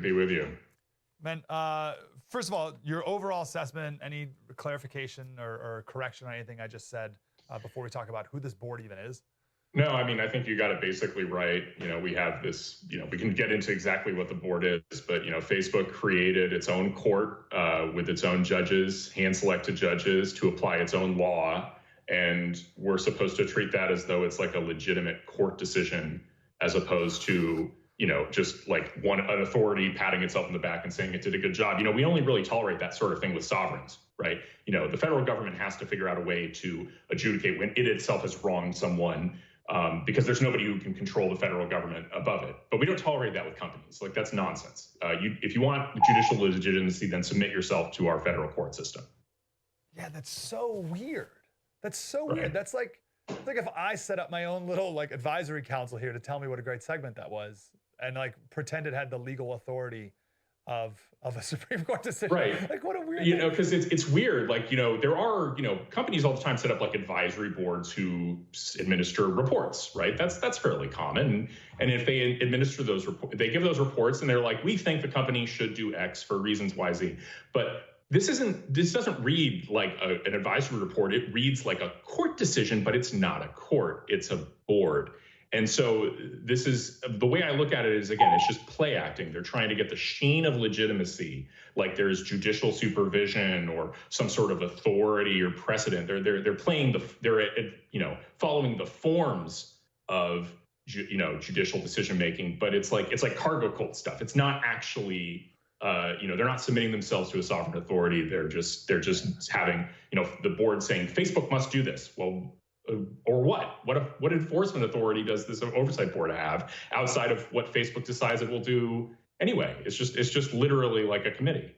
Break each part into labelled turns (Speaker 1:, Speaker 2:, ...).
Speaker 1: to be with you.
Speaker 2: Man, first of all, your overall assessment, any clarification or correction on anything I just said before we talk about who this board even is?
Speaker 1: No, I mean, I think you got it basically right. We have this, we can get into exactly what the board is, but, Facebook created its own court with its own judges, hand-selected judges to apply its own law. And we're supposed to treat that as though it's like a legitimate court decision, as opposed to, just like an authority patting itself on the back and saying it did a good job. We only really tolerate that sort of thing with sovereigns, right? The federal government has to figure out a way to adjudicate when it itself has wronged someone. Because there's nobody who can control the federal government above it. But we don't tolerate that with companies. Like, that's nonsense. If you want judicial legitimacy, then submit yourself to our federal court system.
Speaker 2: Yeah, that's so weird. That's so weird. That's like if I set up my own little advisory council here to tell me what a great segment that was and pretend it had the legal authority of a Supreme Court decision.
Speaker 1: Right.
Speaker 2: Like, what a weird
Speaker 1: thing. Because it's weird. There are, companies all the time set up advisory boards who administer reports, right? That's fairly common. And if they administer those reports, they give those reports and they're like, we think the company should do X for reasons Y, Z. But this doesn't read like an advisory report. It reads like a court decision, but it's not a court. It's a board. And so this is the way I look at it is, again, it's just play acting. They're trying to get the sheen of legitimacy, like there's judicial supervision or some sort of authority or precedent. They're playing following the forms of judicial decision making, but it's like cargo cult stuff. It's not actually they're not submitting themselves to a sovereign authority. They're just having the board saying Facebook must do this. Well. Or what? What enforcement authority does this oversight board have outside of what Facebook decides it will do anyway? It's just literally like a committee.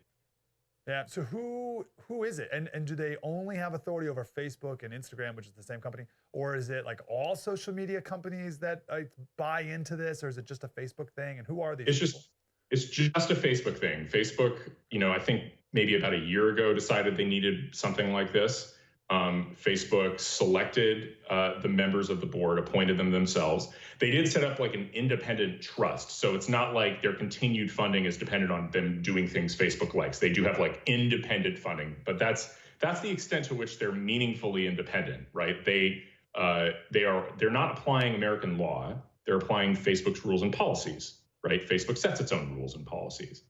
Speaker 2: Yeah. So who is it? And do they only have authority over Facebook and Instagram, which is the same company, or is it like all social media companies that buy into this, or is it just a Facebook thing? And who are these?
Speaker 1: It's just a Facebook thing. Facebook, I think maybe about a year ago decided they needed something like this. Facebook selected the members of the board, appointed them themselves. They did set up an independent trust. So it's not like their continued funding is dependent on them doing things Facebook likes. They do have independent funding, but that's the extent to which they're meaningfully independent, right? They're not applying American law. They're applying Facebook's rules and policies, right? Facebook sets its own rules and policies.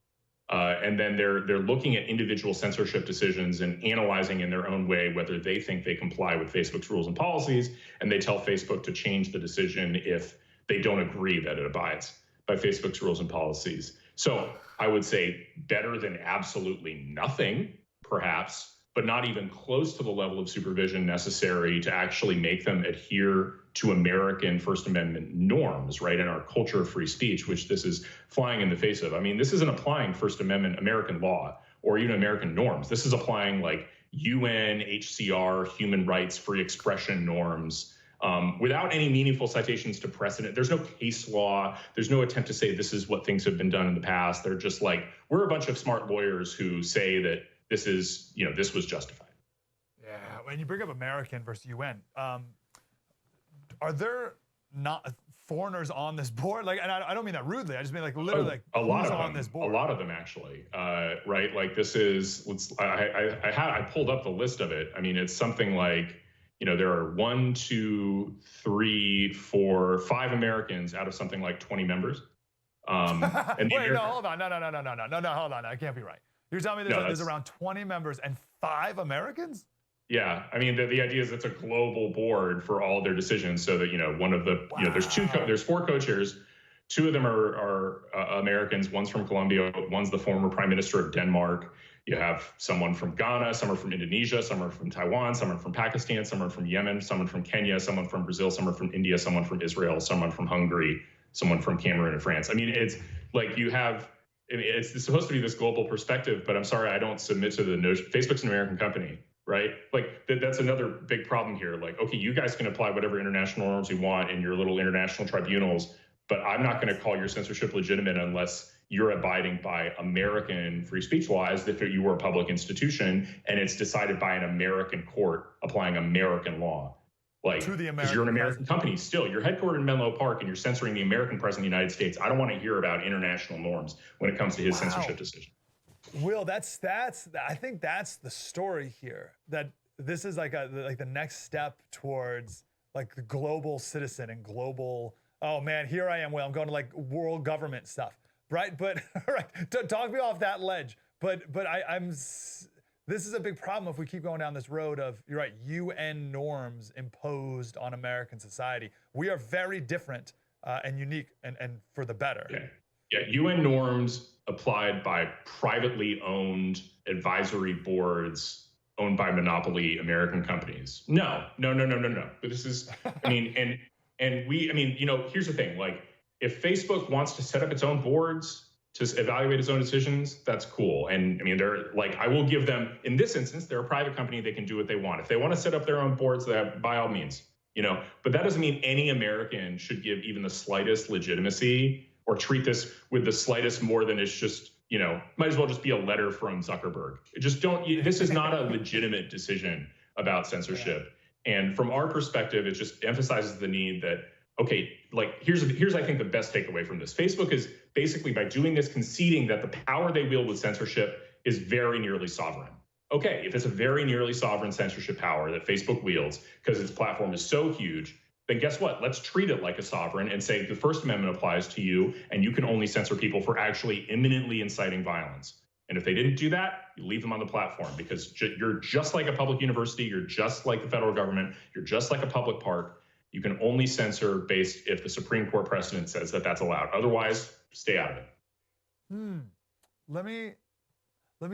Speaker 1: And then they're looking at individual censorship decisions and analyzing in their own way whether they think they comply with Facebook's rules and policies, and they tell Facebook to change the decision if they don't agree that it abides by Facebook's rules and policies. So I would say better than absolutely nothing, perhaps, but not even close to the level of supervision necessary to actually make them adhere to American First Amendment norms, right, in our culture of free speech, which this is flying in the face of. I mean, this isn't applying First Amendment American law or even American norms. This is applying UN, HCR, human rights, free expression norms without any meaningful citations to precedent. There's no case law. There's no attempt to say this is what things have been done in the past. They're just we're a bunch of smart lawyers who say that this is, this was justified.
Speaker 2: Yeah, when you bring up American versus UN, are there not foreigners on this board? And I don't mean that rudely. I just mean literally
Speaker 1: a lot of
Speaker 2: on this board.
Speaker 1: A lot of them actually, right? This is I pulled up the list of it. I mean, it's something there are 1, 2, 3, 4, 5 Americans out of something like 20 members.
Speaker 2: Wait, no, hold on, no, hold on, that can't be right. You're telling me there's around 20 members and 5 Americans?
Speaker 1: Yeah, I mean, the idea is it's a global board for all their decisions, so that one of the there's 4 co-chairs, 2 of them are Americans. One's from Colombia, one's the former Prime Minister of Denmark. You have someone from Ghana, some are from Indonesia, some are from Taiwan, some are from Pakistan, some are from Yemen, someone from Kenya, someone from Brazil, someone from India, someone from Israel, someone from Hungary, someone from Cameroon and France. I mean, it's you have. It's supposed to be this global perspective, but I'm sorry, I don't submit to the notion. Facebook's an American company, right? That's another big problem here. Okay, you guys can apply whatever international norms you want in your little international tribunals, but I'm not going to call your censorship legitimate unless you're abiding by American free speech law as if you were a public institution and it's decided by an American court applying American law. Like,
Speaker 2: to the
Speaker 1: because you're an American
Speaker 2: president.
Speaker 1: company still. You're headquartered in Menlo Park and you're censoring the American president of the United States. I don't want to hear about international norms when it comes to his censorship decision.
Speaker 2: Will, I think that's the story here. That this is like the next step towards like the global citizen and global. Oh man, here I am. Will, I'm going to like world government stuff, right? But right, talk me off that ledge. But I'm. This is a big problem if we keep going down this road of, you're right, UN norms imposed on American society. We are very different and unique and for the better.
Speaker 1: Yeah, UN norms applied by privately owned advisory boards owned by monopoly American companies. No. But this is, I mean, here's the thing. Like, if Facebook wants to set up its own boards to evaluate its own decisions, that's cool. And I mean, they're like, I will give them, in this instance, they're a private company, they can do what they want. If they want to set up their own boards, by all means, but that doesn't mean any American should give even the slightest legitimacy or treat this with the slightest more than it's just, might as well just be a letter from Zuckerberg. This is not a legitimate decision about censorship. Yeah. And from our perspective, it just emphasizes the need that, okay, like here's I think the best takeaway from this. Facebook is basically, by doing this, conceding that the power they wield with censorship is very nearly sovereign. Okay, if it's a very nearly sovereign censorship power that Facebook wields because its platform is so huge, then guess what? Let's treat it like a sovereign and say the First Amendment applies to you and you can only censor people for actually imminently inciting violence. And if they didn't do that, you leave them on the platform, because you're just like a public university, you're just like the federal government, you're just like a public park. You can only censor based if the Supreme Court precedent says that that's allowed. Otherwise, stay out of it.
Speaker 2: Let me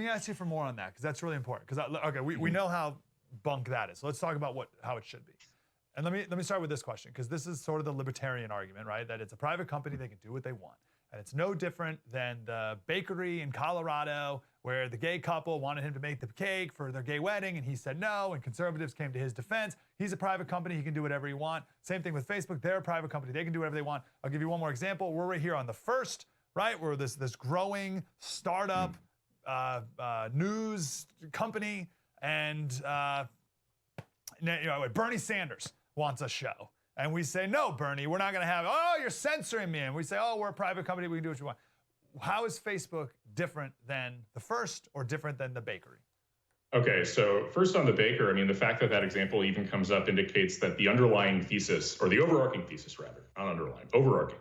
Speaker 2: ask you for more on that, because that's really important. Because we know how bunk that is. So let's talk about how it should be. And let me start with this question, because this is sort of the libertarian argument, right? That it's a private company, they can do what they want. And it's no different than the bakery in Colorado where the gay couple wanted him to make the cake for their gay wedding and he said no, and conservatives came to his defense. He's a private company, he can do whatever he wants. Same thing with Facebook, they're a private company, they can do whatever they want. I'll give you one more example. We're right here on the First, right? We're this growing startup news company, and Bernie Sanders wants a show. And we say, no, Bernie, we're not going to have, oh, you're censoring me. And we say, oh, we're a private company, we can do what you want. How is Facebook different than the First or different than the bakery?
Speaker 1: Okay, so first on the baker, I mean, the fact that example even comes up indicates that the underlying thesis, or the overarching thesis rather, not underlying, overarching,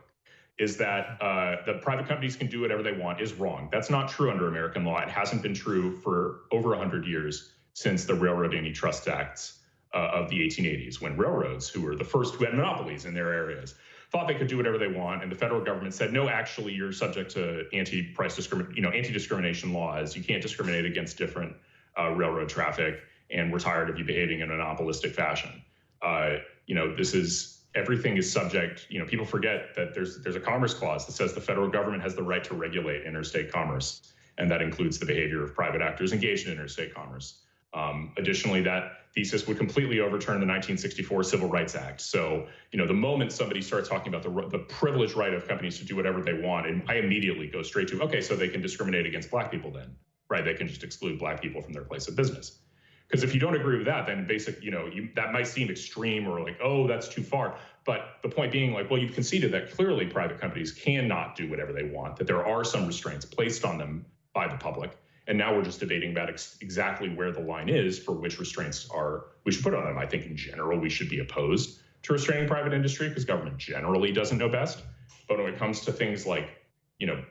Speaker 1: is that the private companies can do whatever they want is wrong. That's not true under American law. It hasn't been true for over 100 years since the Railroad Antitrust Acts of the 1880s, when railroads, who were the first who had monopolies in their areas, thought they could do whatever they want, and the federal government said, no, actually, you're subject to anti-discrimination laws. You can't discriminate against different railroad traffic, and we're tired of you behaving in a monopolistic fashion. Everything is subject. People forget that there's a commerce clause that says the federal government has the right to regulate interstate commerce, and that includes the behavior of private actors engaged in interstate commerce. Additionally, that thesis would completely overturn the 1964 Civil Rights Act. So, the moment somebody starts talking about the privileged right of companies to do whatever they want, and I immediately go straight to, okay, so they can discriminate against black people then, right? They can just exclude black people from their place of business. Because if you don't agree with that, then that might seem extreme or like, oh, that's too far. But the point being, like, well, you've conceded that clearly private companies cannot do whatever they want, that there are some restraints placed on them by the public. And now we're just debating about exactly where the line is for which restraints we should put on them. I think in general, we should be opposed to restraining private industry because government generally doesn't know best. But when it comes to things like,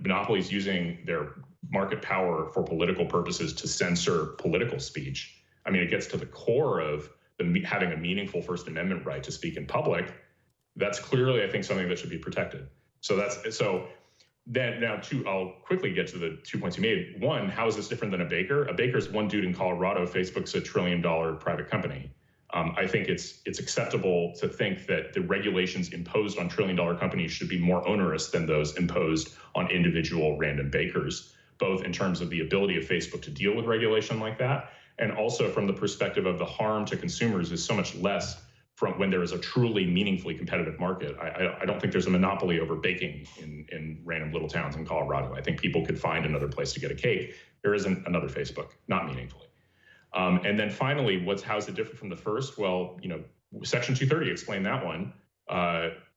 Speaker 1: monopolies using their market power for political purposes to censor political speech, I mean, it gets to the core of having a meaningful First Amendment right to speak in public. That's clearly, I think, something that should be protected. I'll quickly get to the 2 points you made. One, how is this different than a baker? A baker is one dude in Colorado. Facebook's $1 trillion private company. I think it's acceptable to think that the regulations imposed on $1 trillion companies should be more onerous than those imposed on individual random bakers, both in terms of the ability of Facebook to deal with regulation like that, and also from the perspective of the harm to consumers is so much less from when there is a truly meaningfully competitive market. I don't think there's a monopoly over baking in random little towns in Colorado. I think people could find another place to get a cake. There isn't another Facebook, not meaningfully. And then finally, how is it different from the First? Well, Section 230 explained that one.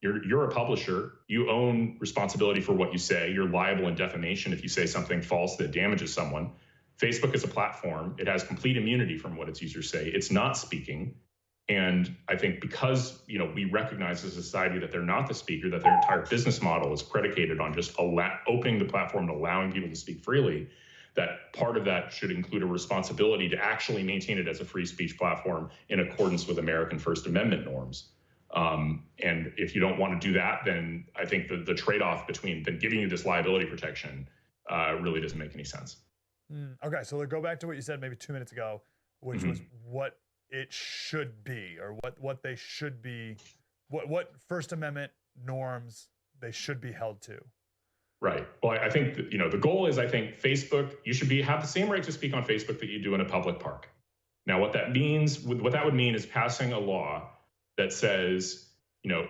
Speaker 1: You're a publisher. You own responsibility for what you say. You're liable in defamation if you say something false that damages someone. Facebook is a platform. It has complete immunity from what its users say. It's not speaking. And I think because, we recognize as a society that they're not the speaker, that their entire business model is predicated on just opening the platform and allowing people to speak freely, that part of that should include a responsibility to actually maintain it as a free speech platform in accordance with American First Amendment norms. And if you don't want to do that, then I think the trade-off between then giving you this liability protection really doesn't make any sense.
Speaker 2: Okay, so let's go back to what you said maybe 2 minutes ago, which was what it should be, or what they should be, what First Amendment norms they should be held to.
Speaker 1: Right. Well, I think that, the goal is, I think Facebook, you should have the same right to speak on Facebook that you do in a public park. Now, what that would mean is passing a law that says,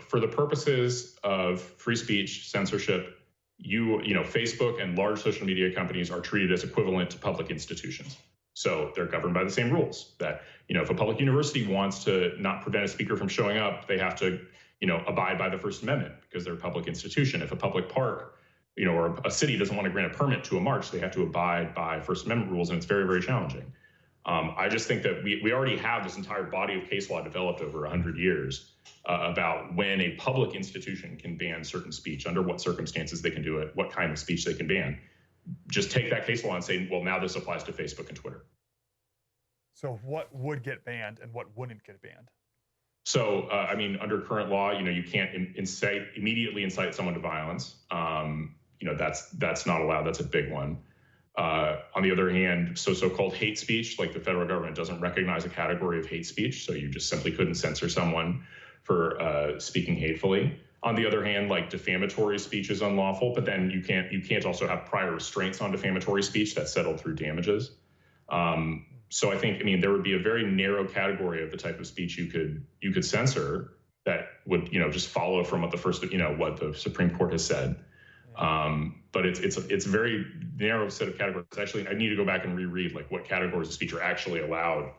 Speaker 1: for the purposes of free speech censorship, Facebook and large social media companies are treated as equivalent to public institutions. So they're governed by the same rules that, if a public university wants to not prevent a speaker from showing up, they have to, abide by the First Amendment because they're a public institution. If a public park, or a city doesn't want to grant a permit to a march, they have to abide by First Amendment rules, and it's very, very challenging. I just think that we already have this entire body of case law developed over 100 years about when a public institution can ban certain speech, under what circumstances they can do it, what kind of speech they can ban. Just take that case law and say, well, now this applies to Facebook and Twitter.
Speaker 2: So what would get banned and what wouldn't get banned?
Speaker 1: So, under current law, you can't immediately incite someone to violence. That's not allowed. That's a big one. On the other hand, so-called hate speech, like the federal government doesn't recognize a category of hate speech, so you just simply couldn't censor someone for speaking hatefully. On the other hand, like defamatory speech is unlawful, but then you can't also have prior restraints on defamatory speech that's settled through damages. So I think, there would be a very narrow category of the type of speech you could censor that would, just follow from what what the Supreme Court has said. But it's a very narrow set of categories. Actually, I need to go back and reread what categories of speech are actually allowed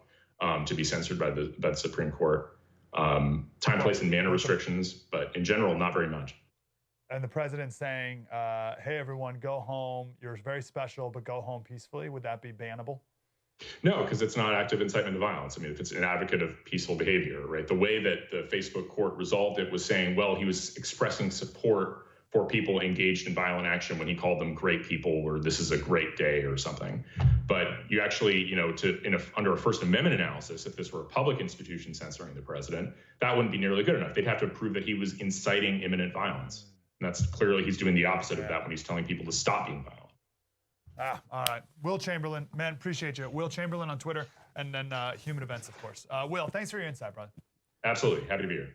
Speaker 1: to be censored by the Supreme Court. Time, place, and manner restrictions, but in general, not very much.
Speaker 2: And the president saying, hey, everyone, go home. You're very special, but go home peacefully. Would that be bannable?
Speaker 1: No, because it's not active incitement to violence. If it's an advocate of peaceful behavior, right? The way that the Facebook court resolved it was saying, well, he was expressing support for people engaged in violent action when he called them great people, or this is a great day or something. But you actually, under a First Amendment analysis, if this were a public institution censoring the president, that wouldn't be nearly good enough. They'd have to prove that he was inciting imminent violence. And that's clearly, he's doing the opposite of that when he's telling people to stop being violent.
Speaker 2: All right. Will Chamberlain, man, appreciate you. Will Chamberlain on Twitter, and then Human Events, of course. Will, thanks for your insight, brother.
Speaker 1: Absolutely. Happy to be here.